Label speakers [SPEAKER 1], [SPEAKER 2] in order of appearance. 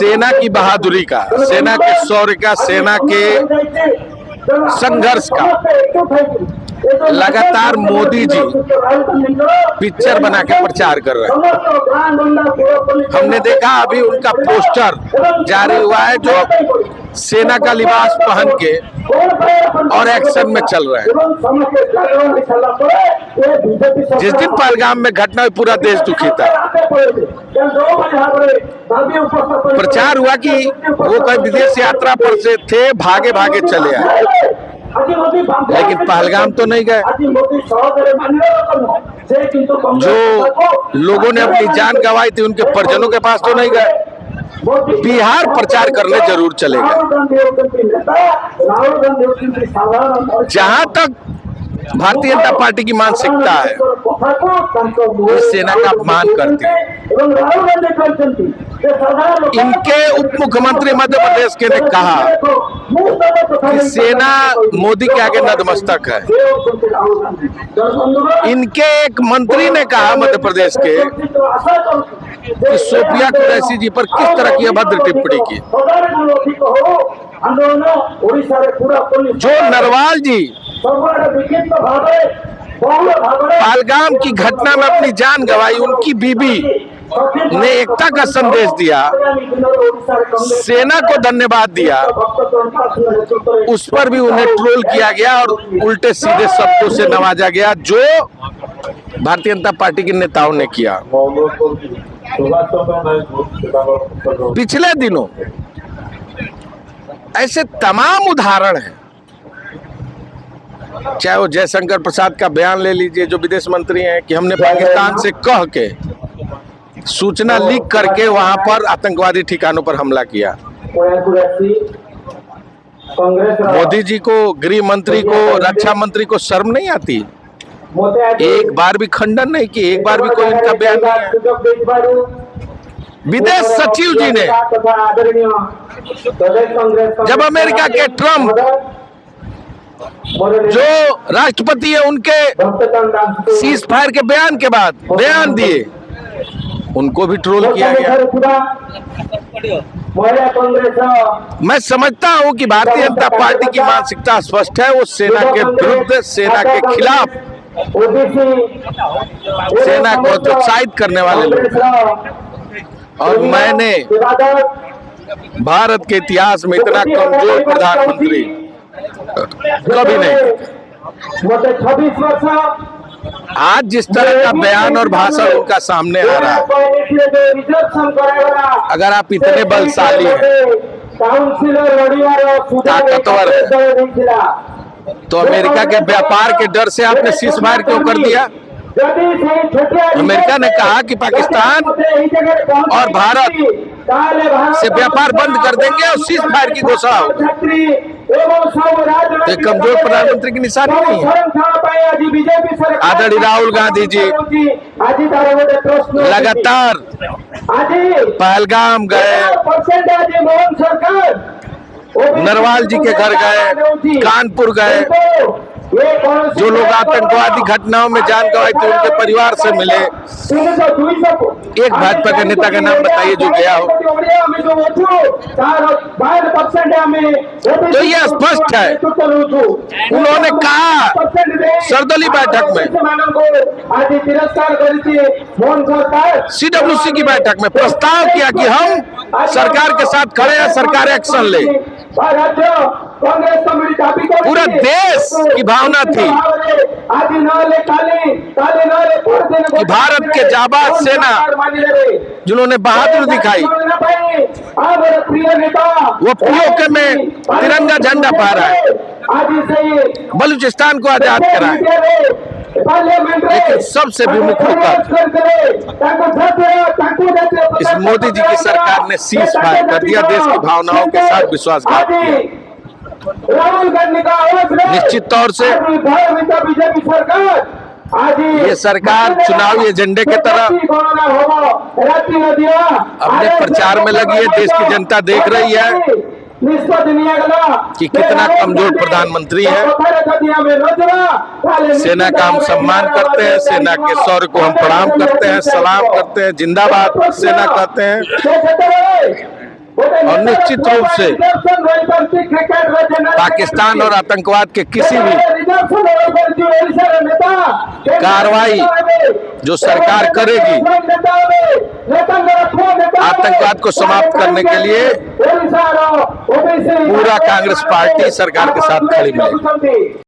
[SPEAKER 1] सेना की बहादुरी का, सेना के शौर्य का, सेना के संघर्ष का लगातार मोदी जी पिक्चर बना के प्रचार कर रहे हैं। हमने देखा अभी उनका पोस्टर जारी हुआ है जो सेना का लिबास पहन के और एक्शन में चल रहे हैं। जिस दिन पहलगाम में घटना हुई पूरा देश दुखी था। प्रचार हुआ कि वो कहीं विदेश यात्रा पर से थे, भागे भागे चले आए, लेकिन पहलगाम तो नहीं गए। जो लोगों ने अपनी जान गंवाई थी उनके परिजनों के पास तो नहीं गए। बिहार प्रचार करने जरूर चले गए। जहां तक भारतीय जनता पार्टी की मानसिकता है, इस सेना का अपमान करती है। इनके उप मुख्यमंत्री मध्य प्रदेश के ने कहा कि सेना मोदी के आगे नतमस्तक है। इनके एक मंत्री ने कहा मध्य प्रदेश के कि सोफिया कुरैशी जी पर किस तरह की अभद्र टिप्पणी की। जो नरवाल जी पहलगाम की घटना में अपनी जान गंवाई, उनकी बीबी ने एकता का संदेश दिया, सेना को धन्यवाद दिया, उस पर भी उन्हें ट्रोल किया गया और उल्टे सीधे शब्दों से नवाजा गया, जो भारतीय जनता पार्टी के नेताओं ने किया। पिछले दिनों ऐसे तमाम उदाहरण हैं, चाहे वो जयशंकर प्रसाद का बयान ले लीजिए, जो विदेश मंत्री हैं, कि हमने पाकिस्तान से कह के सूचना लीक करके वहां पर आतंकवादी ठिकानों पर हमला किया। मोदी जी को, गृह मंत्री को, रक्षा मंत्री को शर्म नहीं आती? एक बार भी खंडन नहीं की, एक बार भी कोई इनका बयान नहीं। विदेश सचिव जी ने जब अमेरिका के ट्रंप जो राष्ट्रपति है उनके सीज फायर के बयान के बाद बयान दिए, उनको भी ट्रोल किया गया। मैं समझता हूं कि भारतीय जनता पार्टी की मानसिकता स्पष्ट है। वो सेना के विरुद्ध, सेना के खिलाफ, सेना को प्रोत्साहित करने वाले लोग हैं। और मैंने भारत के इतिहास में इतना कमजोर प्रधानमंत्री कभी नहीं। आज जिस तरह का बयान और भाषण उनका सामने आ रहा है, अगर आप इतने बलशाली हैं, ताकतवर हैं, तो अमेरिका के व्यापार के डर से आपने सीज फायर क्यों कर दिया? अमेरिका ने कहा कि पाकिस्तान और भारत से व्यापार बंद कर देंगे और सीज फायर की घोषणा होगी। तो कमजोर प्रधानमंत्री की निशानी नहीं है। आदरणीय राहुल गांधी जी लगातार पहलगाम गए, नरवाल जी के घर गए, कानपुर गए, जो लोग आतंकवादी घटनाओं में जान गंवाई थी उनके परिवार से मिले। एक भाजपा के नेता का नाम बताइए जो गया हो। तो ये स्पष्ट है। उन्होंने कहा सर्दली बैठक में, CWC की बैठक में प्रस्ताव किया कि हम सरकार के साथ खड़े हैं, सरकार एक्शन ले। पूरा देश की भावना थी कि भारत के जाबाज सेना जिन्होंने बहादुर दिखाई, वो पीओके में तिरंगा झंडा फहरा है, बलूचिस्तान को आजाद कराए। लेकिन सबसे विमुख होकर इस मोदी जी की सरकार ने सीज फायर कर दिया, देश की भावनाओं के साथ विश्वासघात किया। निश्चित तौर से ये सरकार चुनावी एजेंडे के तरह अपने प्रचार में लगी है। देश की जनता देख रही है कि कितना कमजोर प्रधानमंत्री है। सेना का हम सम्मान करते हैं, सेना के शौर्य को हम प्रणाम करते हैं, सलाम करते हैं, जिंदाबाद सेना कहते हैं। और निश्चित रूप से पाकिस्तान और आतंकवाद के किसी भी कार्रवाई जो सरकार करेगी आतंकवाद को समाप्त करने के लिए पूरा कांग्रेस पार्टी सरकार के साथ खड़ी मिलेगी।